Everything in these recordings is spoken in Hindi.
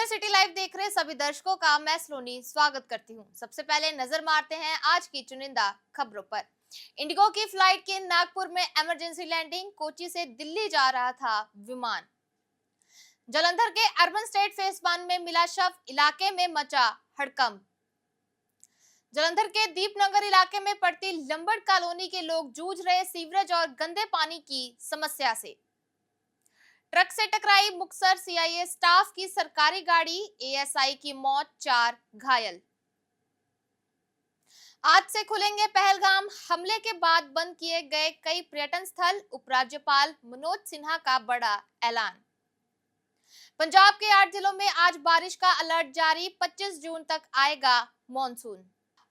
जलंधर सिटी लाइव देख रहे सभी दर्शकों का मैं सलोनी स्वागत करती हूं। सबसे पहले नजर मारते हैं आज की चुनिंदा खबरों पर। इंडिगो की फ्लाइट के नागपुर में इमरजेंसी लैंडिंग, कोची से दिल्ली जा रहा था विमान। जलंधर के अर्बन स्टेट फेज 1 में मिला शव, इलाके में मचा हड़कंप। जलंधर के दीपनगर इलाके में पड़ती लंबड़ कॉलोनी के लोग जूझ रहे सीवरेज और गंदे पानी की समस्या से। ट्रक से टकराई मुक्तसर सीआईए स्टाफ की सरकारी गाड़ी, एएसआई की मौत, 4 घायल। आज से खुलेंगे पहलगाम हमले के बाद बंद किए गए कई पर्यटन स्थल, उपराज्यपाल मनोज सिन्हा का बड़ा ऐलान। पंजाब के 8 जिलों में आज बारिश का अलर्ट जारी, 25 जून तक आएगा मॉनसून।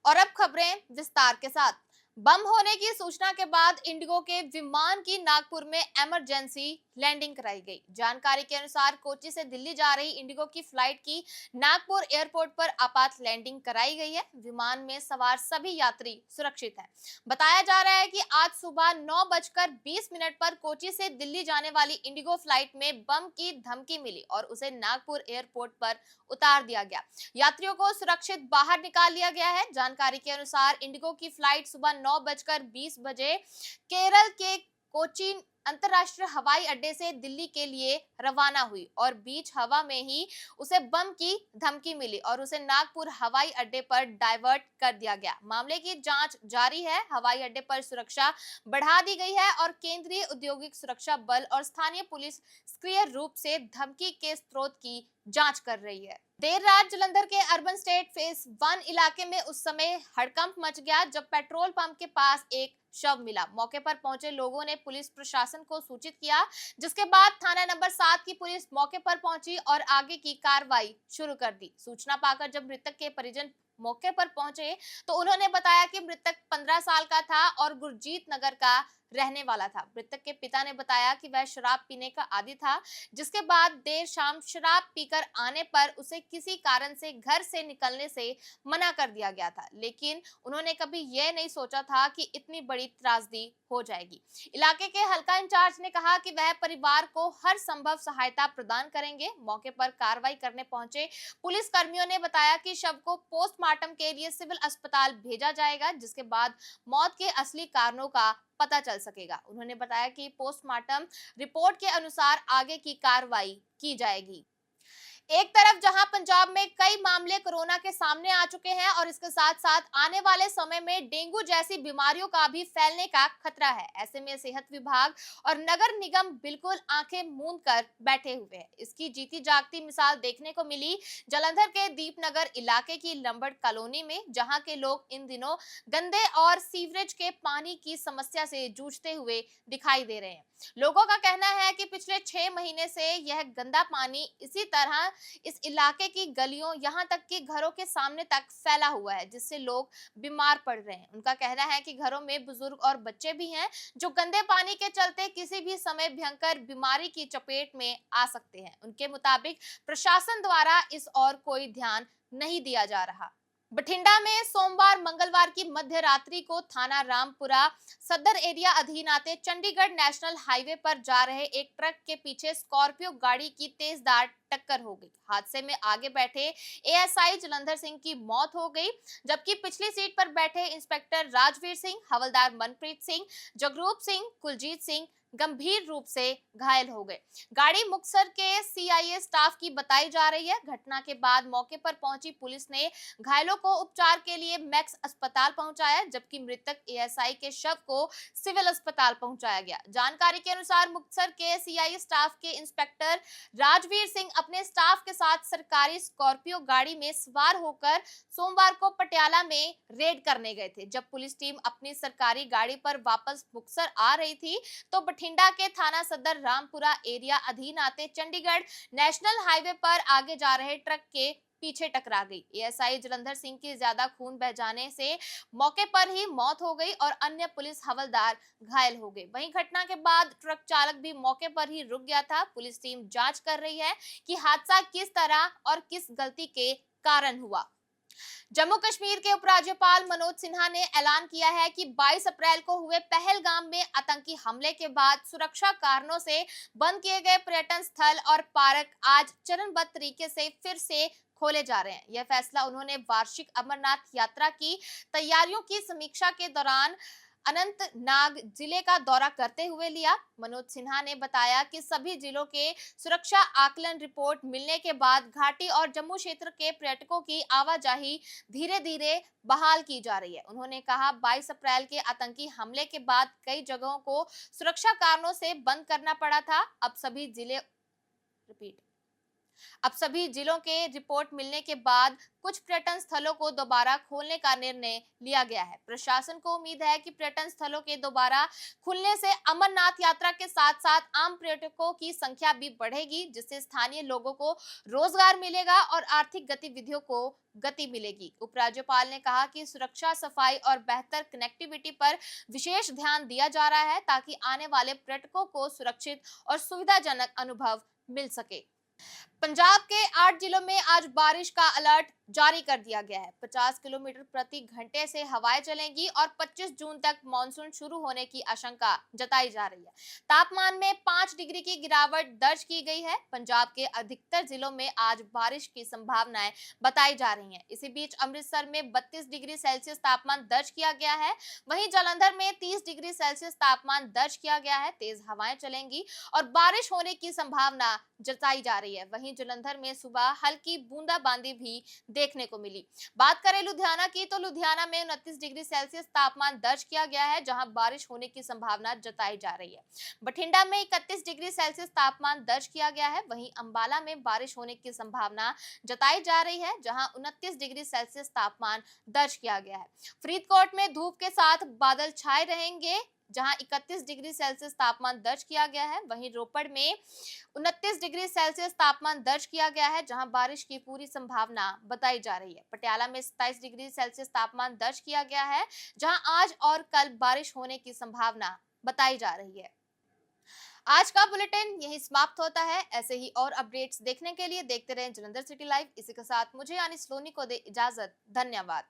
और अब खबरें विस्तार के साथ। बम होने की सूचना के बाद इंडिगो के विमान की नागपुर में इमरजेंसी लैंडिंग कराई गई। जानकारी के अनुसार कोची से दिल्ली जा रही इंडिगो की फ्लाइट की नागपुर एयरपोर्ट पर आपात लैंडिंग कराई गई है। विमान में सवार सभी यात्री सुरक्षित हैं। बताया जा रहा है कि आज सुबह 9:20 पर कोची से दिल्ली जाने वाली इंडिगो फ्लाइट में बम की धमकी मिली और उसे नागपुर एयरपोर्ट पर उतार दिया गया। यात्रियों को सुरक्षित बाहर निकाल लिया गया है। जानकारी के अनुसार इंडिगो की फ्लाइट सुबह 9:20 बजे केरल के कोचीन अंतरराष्ट्रीय हवाई अड्डे से दिल्ली के लिए रवाना हुई और बीच हवा में ही उसे बम की धमकी मिली और उसे नागपुर हवाई अड्डे पर डाइवर्ट कर दिया गया। मामले की जांच जारी है। हवाई अड्डे पर सुरक्षा बढ़ा दी गई है और केंद्रीय औद्योगिक सुरक्षा बल और स्थानीय पुलिस सक्रिय रूप से धमकी के स्रोत की जांच कर रही है। देर रात जलंधर के अर्बन स्टेट फेज 1 इलाके में उस समय हड़कंप मच गया जब पेट्रोल पंप के पास एक शव मिला। मौके पर पहुंचे लोगों ने पुलिस प्रशासन को सूचित किया, जिसके बाद थाना नंबर 7 की पुलिस मौके पर पहुंची और आगे की कार्रवाई शुरू कर दी। सूचना पाकर जब मृतक के परिजन मौके पर पहुंचे तो उन्होंने बताया कि मृतक 15 साल का था और गुरजीत नगर का रहने वाला था। मृतक के पिता ने बताया कि वह शराब पीने का आदी था, जिसके बाद देर शाम शराब पीकर आने पर उसे किसी कारण से घर से निकलने से मना कर दिया गया था, लेकिन उन्होंने कभी यह नहीं सोचा था कि इतनी बड़ी त्रासदी हो जाएगी। इलाके के हल्का इंचार्ज ने कहा कि वह परिवार को हर संभव सहायता प्रदान करेंगे। मौके पर कार्रवाई करने पहुंचे पुलिस कर्मियों ने बताया कि शव को पोस्टमार्टम के लिए सिविल अस्पताल भेजा जाएगा, जिसके बाद मौत के असली कारणों का पता चल सकेगा। उन्होंने बताया कि पोस्टमार्टम रिपोर्ट के अनुसार आगे की कार्रवाई की जाएगी। एक तरफ जहां पंजाब में कई मामले कोरोना के सामने आ चुके हैं और इसके साथ साथ आने वाले समय में डेंगू जैसी बीमारियों का भी फैलने का खतरा है। ऐसे में सेहत विभाग और नगर निगम बिल्कुल आंखें मूंद कर बैठे हुए हैं। इसकी जीती जागती मिसाल देखने को मिली जलंधर के दीपनगर इलाके की लंबड़ कॉलोनी में, जहां के लोग इन दिनों गंदे और सीवरेज के पानी की समस्या से जूझते हुए दिखाई दे रहे हैं। लोगों का कहना है कि पिछले 6 महीने से यह गंदा पानी इसी तरह इस इलाके की गलियों, यहां तक कि घरों के सामने तक फैला हुआ है, जिससे लोग बीमार पड़ रहे हैं। उनका कहना है कि घरों में बुजुर्ग और बच्चे भी हैं जो गंदे पानी के चलते किसी भी समय भयंकर बीमारी की चपेट में आ सकते हैं। उनके मुताबिक प्रशासन द्वारा इस और कोई ध्यान नहीं दिया जा रहा। बठिंडा में सोमवार मंगलवार की मध्य रात्रि को थाना रामपुरा सदर एरिया अधीन आते चंडीगढ़ नेशनल हाईवे पर जा रहे एक ट्रक के पीछे स्कॉर्पियो गाड़ी की तेजधार टक्कर हो गई। हादसे में आगे बैठे एएसआई जलंधर सिंह की मौत हो गई, जबकि पिछली सीट पर बैठे इंस्पेक्टर राजवीर सिंह, हवलदार मनप्रीत सिंह, जगरूप सिंह, कुलजीत सिंह गंभीर रूप से घायल हो गए। गाड़ी मुक्तसर के सीआईए स्टाफ की बताई जा रही है। घटना के बाद मौके पर पहुंची पुलिस ने घायलों को उपचार के लिए मैक्स अस्पताल पहुंचाया, जबकि मृतक एएसआई के शव को सिविल अस्पताल पहुंचाया गया। जानकारी के अनुसार मुक्तसर के सीआईए स्टाफ के इंस्पेक्टर राजवीर सिंह अपने स्टाफ के साथ सरकारी स्कॉर्पियो गाड़ी में सवार होकर सोमवार को पटियाला में रेड करने गए थे। जब पुलिस टीम अपनी सरकारी गाड़ी पर वापस मुक्तसर आ रही थी तो बठिंडा के थाना सदर रामपुरा एरिया अधीन आते चंडीगढ़ नेशनल हाईवे पर आगे जा रहे ट्रक के पीछे टकरा गई। एएसआई जलंधर सिंह की ज्यादा खून बह जाने से मौके पर ही मौत हो गई और अन्य पुलिस हवलदार घायल हो गए। वहीं घटना के बाद ट्रक चालक भी मौके पर ही रुक गया था। पुलिस टीम जांच कर रही है कि हादसा किस तरह और किस गलती के कारण हुआ। जम्मू कश्मीर के उपराज्यपाल मनोज सिन्हा ने ऐलान किया है कि 22 अप्रैल को हुए पहलगाम में आतंकी हमले के बाद सुरक्षा कारणों से बंद किए गए पर्यटन स्थल और पार्क आज चरणबद्ध तरीके से फिर से खोले जा रहे हैं। यह फैसला उन्होंने वार्षिक अमरनाथ यात्रा की तैयारियों की समीक्षा के दौरान अनंतनाग जिले का दौरा करते हुए लिया। मनोज सिन्हा ने बताया कि सभी जिलों के सुरक्षा आकलन रिपोर्ट मिलने के बाद घाटी और जम्मू क्षेत्र के पर्यटकों की आवाजाही धीरे धीरे बहाल की जा रही है। उन्होंने कहा 22 अप्रैल के आतंकी हमले के बाद कई जगहों को सुरक्षा कारणों से बंद करना पड़ा था। अब सभी जिलों के रिपोर्ट मिलने के बाद कुछ पर्यटन स्थलों को दोबारा खोलने का निर्णय लिया गया है। प्रशासन को उम्मीद है कि पर्यटन स्थलों के दोबारा खुलने से अमरनाथ यात्रा के साथ साथ आम पर्यटकों की संख्या भी बढ़ेगी, जिससे स्थानीय लोगों को रोजगार मिलेगा और आर्थिक गतिविधियों को गति मिलेगी। उपराज्यपाल ने कहा कि सुरक्षा, सफाई और बेहतर कनेक्टिविटी पर विशेष ध्यान दिया जा रहा है ताकि आने वाले पर्यटकों को सुरक्षित और सुविधाजनक अनुभव मिल सके। पंजाब के 8 जिलों में आज बारिश का अलर्ट जारी कर दिया गया है। 50 किलोमीटर प्रति घंटे से हवाएं चलेंगी और 25 जून तक मानसून शुरू होने की आशंका जताई जा रही है। तापमान में 5 डिग्री की गिरावट दर्ज की गई है। पंजाब के अधिकतर जिलों में आज बारिश की संभावनाएं बताई जा रही हैं। इसी बीच अमृतसर में 32 डिग्री सेल्सियस तापमान दर्ज किया गया है। वहीं जालंधर में 30 डिग्री सेल्सियस तापमान दर्ज किया गया है। तेज हवाएं चलेंगी और बारिश होने की संभावना जताई जा रही है। वहीं जालंधर में सुबह हल्की बूंदाबांदी भी देखने को मिली। बात करें लुधियाना की, तो लुधियाना में 29 डिग्री सेल्सियस तापमान दर्ज किया गया है, जहां बारिश होने की संभावना जताई जा रही है। बठिंडा में 31 डिग्री सेल्सियस तापमान दर्ज किया गया है। वहीं अंबाला में बारिश होने की संभावना जताई जा रही है, जहां 29 डिग्री सेल्सियस तापमान दर्ज किया गया है। फरीदकोट में धूप के साथ बादल छाए रहेंगे, जहां 31 डिग्री सेल्सियस तापमान दर्ज किया गया है। वहीं रोपड़ में 29 डिग्री सेल्सियस तापमान दर्ज किया गया है, जहां बारिश की पूरी संभावना बताई जा रही है। पटियाला में 27 डिग्री सेल्सियस तापमान दर्ज किया गया है, जहां आज और कल बारिश होने की संभावना बताई जा रही है। आज का बुलेटिन यही समाप्त होता है। ऐसे ही और अपडेट्स देखने के लिए देखते रहें जलंधर सिटी लाइव। इसी के साथ मुझे यानी सोनी को दे इजाजत। धन्यवाद।